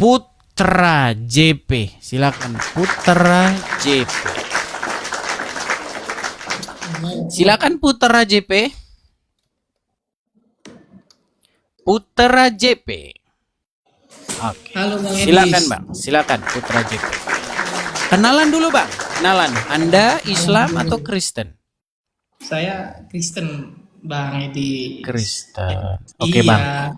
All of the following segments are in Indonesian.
Putra JP. Silakan Putra JP. Silakan Putra JP. Putra JP. Oke. Halo Bang Edis. Silakan Bang. Silakan Putra JP. Kenalan dulu Bang. Kenalan. Anda Islam atau Kristen? Saya Kristen Bang Edi. Kristen. Oke Iya. Bang.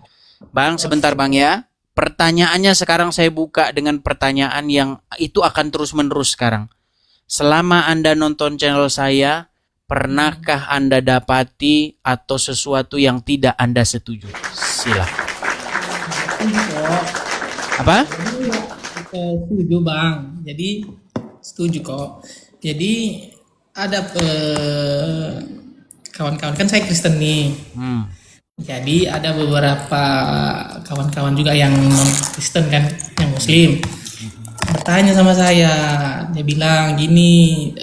Bang sebentar Bang ya. Pertanyaannya sekarang saya buka dengan pertanyaan yang itu akan terus menerus sekarang. Selama Anda nonton channel saya, pernahkah Anda dapati atau sesuatu yang tidak Anda setuju? Silakan. Apa? Setuju Bang. Jadi setuju kok. Jadi ada kawan-kawan kan saya Kristen nih. Jadi ada beberapa kawan-kawan juga yang non Kristen kan, yang Muslim. Bertanya sama saya, dia bilang gini,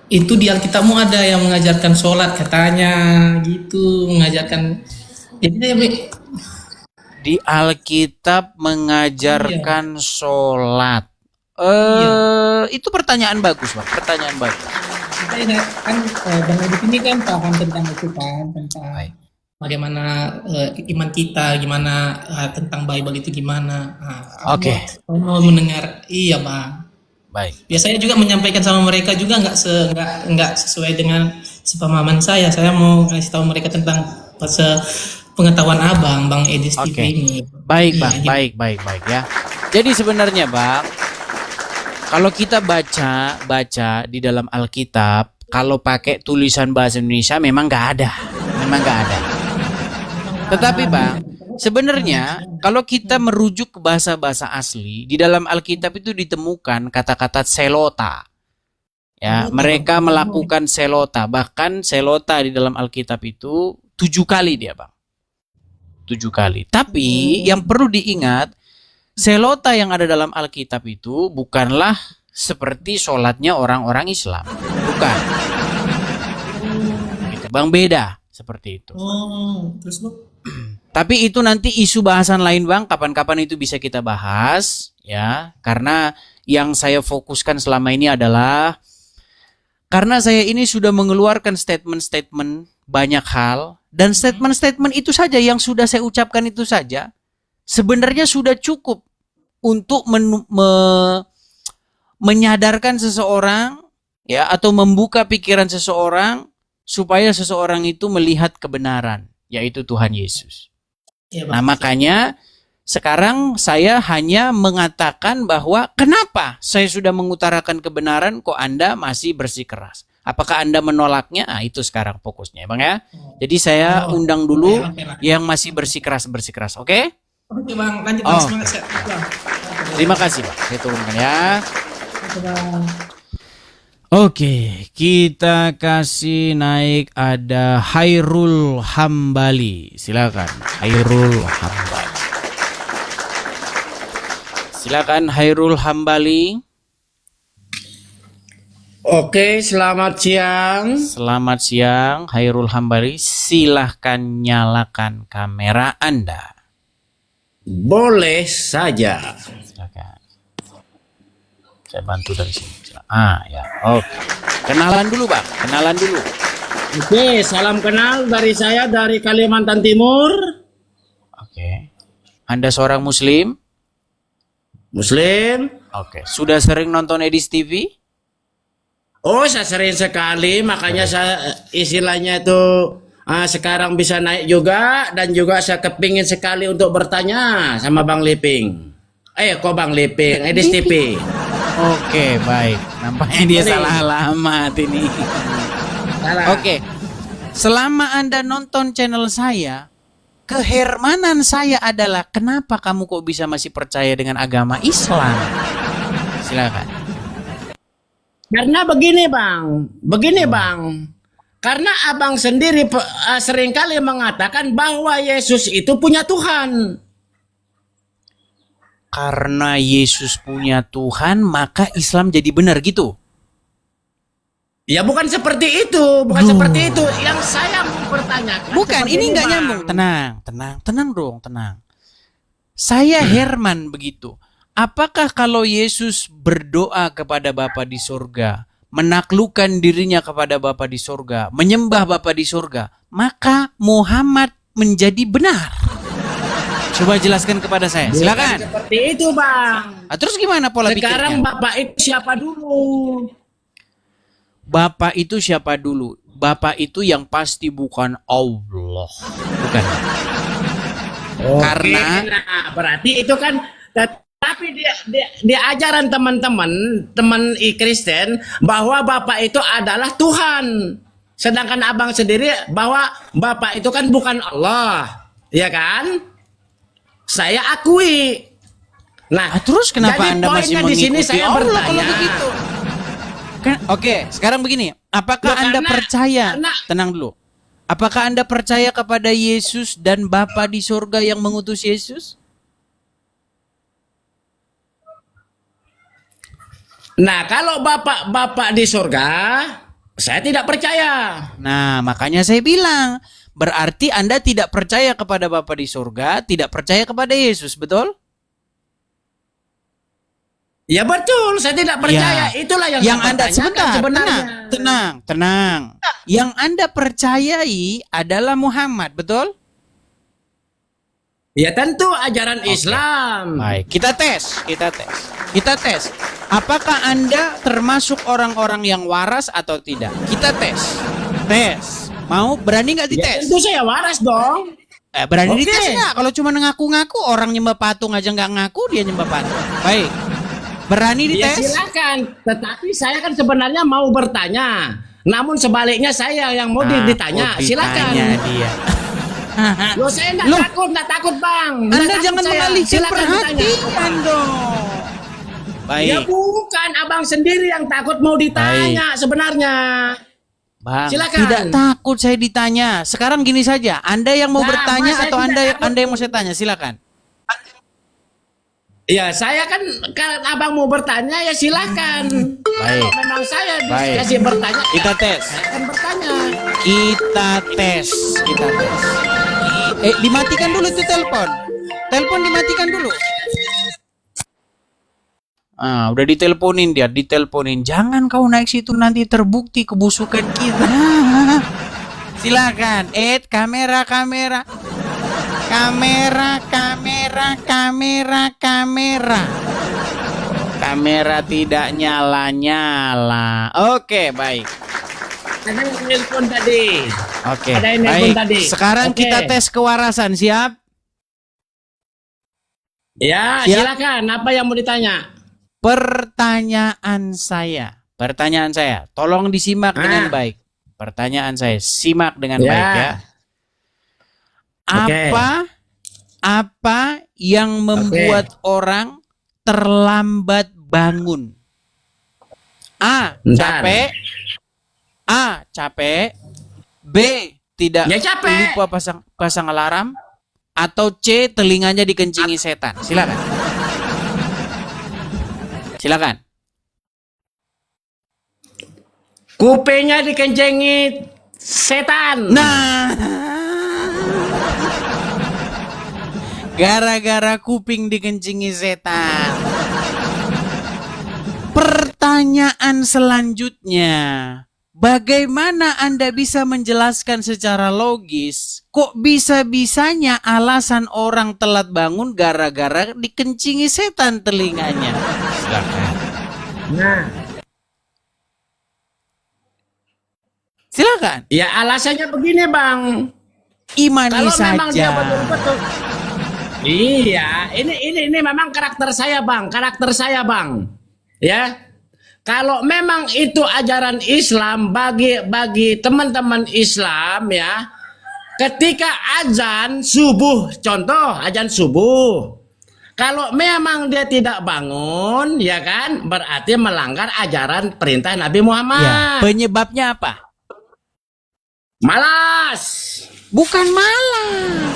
itu di Alkitabmu ada yang mengajarkan sholat katanya, gitu, mengajarkan. Jadi dia Di Alkitab mengajarkan sholat. Itu pertanyaan bagus Bang. Pertanyaan bagus. kita kan Bang Edit ini kan paham tentang itu kan, tentang bagaimana iman kita, gimana tentang Bible itu gimana. Oke. Mau mendengar, iya Bang. Baik. Biasanya juga menyampaikan sama mereka juga nggak sesuai dengan sepemahaman saya. Saya mau kasih tahu mereka tentang pengetahuan Abang, Bang Edis TV ini. Baik Bang, baik ya. Jadi sebenarnya Bang, kalau kita baca di dalam Alkitab, kalau pakai tulisan bahasa Indonesia memang nggak ada. Tetapi Bang, sebenarnya kalau kita merujuk ke bahasa-bahasa asli, di dalam Alkitab itu ditemukan kata-kata selota. Ya, mereka melakukan selota. Bahkan selota di dalam Alkitab itu 7 kali dia Bang. 7 kali. Tapi yang perlu diingat, selota yang ada dalam Alkitab itu bukanlah seperti sholatnya orang-orang Islam. Bukan. Gitu, Bang, beda seperti itu. Terus Bang? Tapi itu nanti isu bahasan lain Bang, kapan-kapan itu bisa kita bahas ya. Karena yang saya fokuskan selama ini adalah karena saya ini sudah mengeluarkan statement-statement banyak hal, dan statement-statement itu saja yang sudah saya ucapkan itu saja sebenarnya sudah cukup untuk menyadarkan seseorang ya, atau membuka pikiran seseorang supaya seseorang itu melihat kebenaran, yaitu Tuhan Yesus. Ya, Nah, makanya sekarang saya hanya mengatakan bahwa kenapa saya sudah mengutarakan kebenaran kok Anda masih bersikeras. Apakah Anda menolaknya? Ah, itu sekarang fokusnya, Bang ya. Jadi saya undang dulu yang masih bersikeras. Oke? Oke Bang, lanjut Bang. Semangat. Terima kasih Bang. Saya turunkan ya. Oke Bang. Oke, kita kasih naik ada Hairul Hambali. Silakan Hairul Hambali. Silakan Hairul Hambali. Oke, selamat siang. Selamat siang, Hairul Hambali. Silahkan nyalakan kamera Anda. Boleh saja. Silakan. Saya bantu dari sini. Ya, oke. Kenalan dulu, Bang. Kenalan dulu. Oke, salam kenal dari saya dari Kalimantan Timur. Oke. Anda seorang Muslim? Muslim. Oke. Sudah sering nonton Edis TV? Oh, saya sering sekali, makanya saya istilahnya itu sekarang bisa naik juga, dan juga saya kepingin sekali untuk bertanya sama Bang Liping. Kok Bang Liping, Edis TV. Oke, baik. Nampaknya dia salah alamat ini. Oke. Selama Anda nonton channel saya, keheranan saya adalah kenapa kamu kok bisa masih percaya dengan agama Islam? Silakan. Karena begini Bang, karena Abang sendiri seringkali mengatakan bahwa Yesus itu punya Tuhan. Karena Yesus punya Tuhan, maka Islam jadi benar gitu? Ya bukan seperti itu, seperti itu. Yang saya mempertanyakan. Bukan, ini nggak nyambung. Tenang dong. Saya Herman begitu. Apakah kalau Yesus berdoa kepada Bapa di surga, menaklukkan dirinya kepada Bapa di surga, menyembah Bapa di surga, maka Muhammad menjadi benar? Coba jelaskan kepada saya. Bukan Silakan. seperti itu, Bang. Terus gimana pola Sekarang pikirnya? Bapak itu siapa dulu? Bapak itu siapa dulu? Bapak itu yang pasti bukan Allah. Bukan. Karena- nah, berarti itu kan, tapi di ajaran teman Kristen bahwa Bapak itu adalah Tuhan. Sedangkan Abang sendiri bahwa Bapak itu kan bukan Allah. Ya kan? Saya akui. Nah, Terus kenapa jadi Anda masih poinnya di sini mengikuti saya Allah kalau bertanya. begitu? Oke, sekarang begini. Apakah Loh, Anda karena- percaya? karena- Tenang dulu. Apakah Anda percaya kepada Yesus dan Bapa di surga yang mengutus Yesus? Nah, kalau Bapak di surga, saya tidak percaya. Nah, makanya saya bilang, berarti Anda tidak percaya kepada Bapa di surga, tidak percaya kepada Yesus, betul? Ya betul, saya tidak percaya. Ya. Itulah yang saya Anda pertanyakan sebentar, sebenarnya. tenang. Yang Anda percayai adalah Muhammad, betul? Ya tentu ajaran Islam. Baik, kita tes. Apakah Anda termasuk orang-orang yang waras atau tidak? Kita tes. Mau berani nggak Ya dites? tentu saya waras dong. Berani Oke. dites nggak? Kalau cuma ngaku-ngaku, orang nyembah patung aja nggak ngaku, dia nyembah patung. Baik, berani Ya dites? silakan. Tetapi saya kan sebenarnya mau bertanya. Namun sebaliknya saya yang mau ditanya. Silakan. Ditanya dia. Loh saya Loh. nggak takut Bang. Nggak Anda takut jangan saya. mengalihkan Silakan perhatian ditanya. dong. Ya Baik, bukan Abang sendiri yang takut mau ditanya sebenarnya. Bang. Silakan. Tidak takut saya ditanya. Sekarang gini saja, Anda yang mau Nah, bertanya Mas, saya atau tidak Anda takut. yang mau saya tanya? Silakan. Ya saya kan kalau Abang mau bertanya ya silakan. Baik. Kalau memang saya Baik. dikasih bertanya, Kita tes. saya akan bertanya. Kita tes. Dimatikan dulu itu telepon. Telepon dimatikan dulu. Udah diteleponin dia, Jangan kau naik situ nanti terbukti kebusukan kita. Silakan. Kamera. Kamera tidak nyala. Oke, baik. Ada yang nelpon tadi. Oke, Ada yang nelpon baik. tadi. Sekarang Oke. kita tes kewarasan, siap? Ya, Siap. silakan. Apa yang mau ditanya? Pertanyaan saya, tolong disimak dengan baik. Pertanyaan saya, simak dengan Ya. baik ya. Oke. Apa yang membuat orang terlambat bangun? Bentar. Capek. B, tidak Ya, capek. lupa pasang alarm. Atau C, telinganya dikencingi setan. Silakan. Kupingnya dikencengi setan. Nah, gara-gara kuping dikencingi setan. Pertanyaan selanjutnya, bagaimana Anda bisa menjelaskan secara logis kok bisa-bisanya alasan orang telat bangun gara-gara dikencingi setan telinganya? Silakan. Nah, Silakan. ya alasannya begini, Bang. Imani Kalau memang dia saja. betul-betul. Iya, ini memang karakter saya, Bang. Ya. Kalau memang itu ajaran Islam bagi teman-teman Islam ya. Ketika azan subuh, contoh azan subuh. Kalau memang dia tidak bangun, ya kan, berarti melanggar ajaran perintah Nabi Ya, Muhammad. penyebabnya apa? Malas. Bukan malas.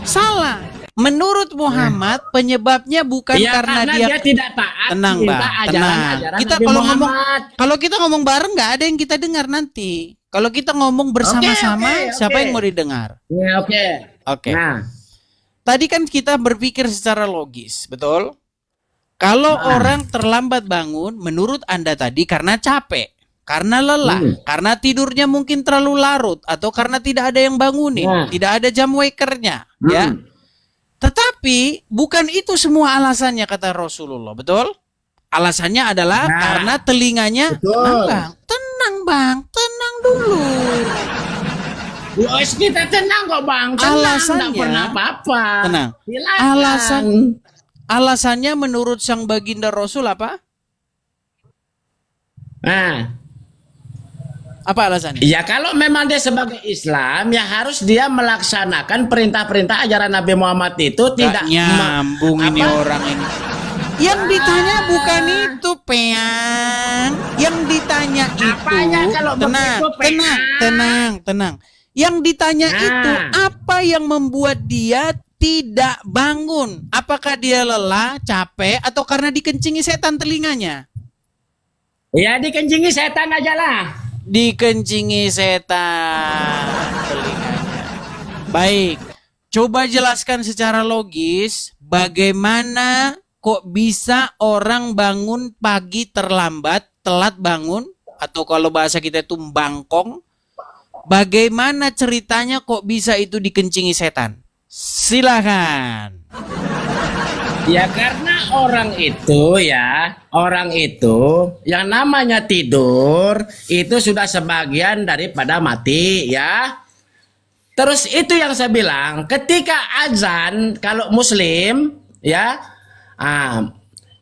Salah. Menurut Muhammad penyebabnya bukan Ya, karena karena dia, dia tidak taat tenang, perintah Bang, tenang. ajaran-ajaran Kita Nabi kalau ngomong Muhammad. kalau kita ngomong bareng nggak ada yang kita dengar nanti. Kalau kita ngomong bersama-sama, Oke. siapa yang mau didengar? Ya, oke. Oke. Nah, tadi kan kita berpikir secara logis, betul? Kalau orang terlambat bangun, menurut Anda tadi karena capek, karena lelah, karena tidurnya mungkin terlalu larut, atau karena tidak ada yang bangunin, tidak ada jam wakernya, ya. Tetapi bukan itu semua alasannya kata Rasulullah, betul? Alasannya adalah karena telinganya tenang bang, tenang dulu. Bos kita tenang kok bang, tenang, Alasannya, nggak pernah apa-apa. Tenang. Silakan. Alasannya menurut sang baginda Rasul apa? Nah, apa alasannya? ya kalau memang dia sebagai Islam, ya harus dia melaksanakan perintah-perintah ajaran Nabi Muhammad itu. Tidak nyambung ini orang ini. Yang ditanya bukan itu, Peang. Yang ditanya Apanya itu, kalau tenang, begitu, Peang? tenang. Yang ditanya itu, apa yang membuat dia tidak bangun? Apakah dia lelah, capek, atau karena dikencingi setan telinganya? Ya dikencingi setan aja lah. Dikencingi setan telinganya. Baik, coba jelaskan secara logis bagaimana kok bisa orang bangun pagi terlambat, telat bangun, atau kalau bahasa kita itu bangkong. Bagaimana ceritanya kok bisa itu dikencingi setan? Silakan. Ya karena orang itu yang namanya tidur itu sudah sebagian daripada mati ya. Terus itu yang saya bilang, ketika azan kalau muslim ya,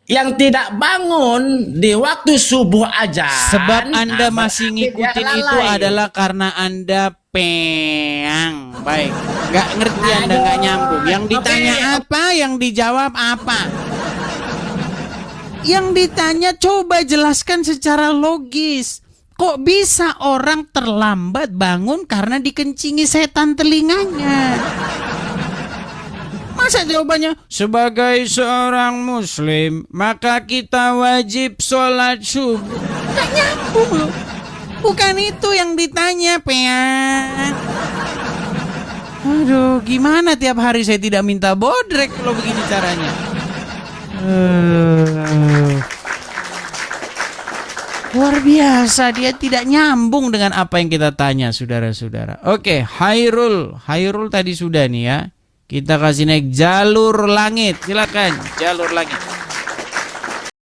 yang tidak bangun di waktu subuh azan. Sebab Anda masih ngikutin itu adalah karena Anda peang. Baik, nggak ngerti Anda, nggak nyambung. Yang ditanya apa, yang dijawab apa. Yang ditanya coba jelaskan secara logis. Kok bisa orang terlambat bangun karena dikencingi setan telinganya? Masa jawabannya, sebagai seorang muslim, maka kita wajib sholat subuh. Nggak nyambung loh. Bukan itu yang ditanya, Peang. Aduh, gimana tiap hari saya tidak minta bodrek kalau begini caranya. Luar biasa, dia tidak nyambung dengan apa yang kita tanya, saudara-saudara. Oke, Hairul tadi sudah nih ya. Kita kasih naik jalur langit. Silakan, jalur langit.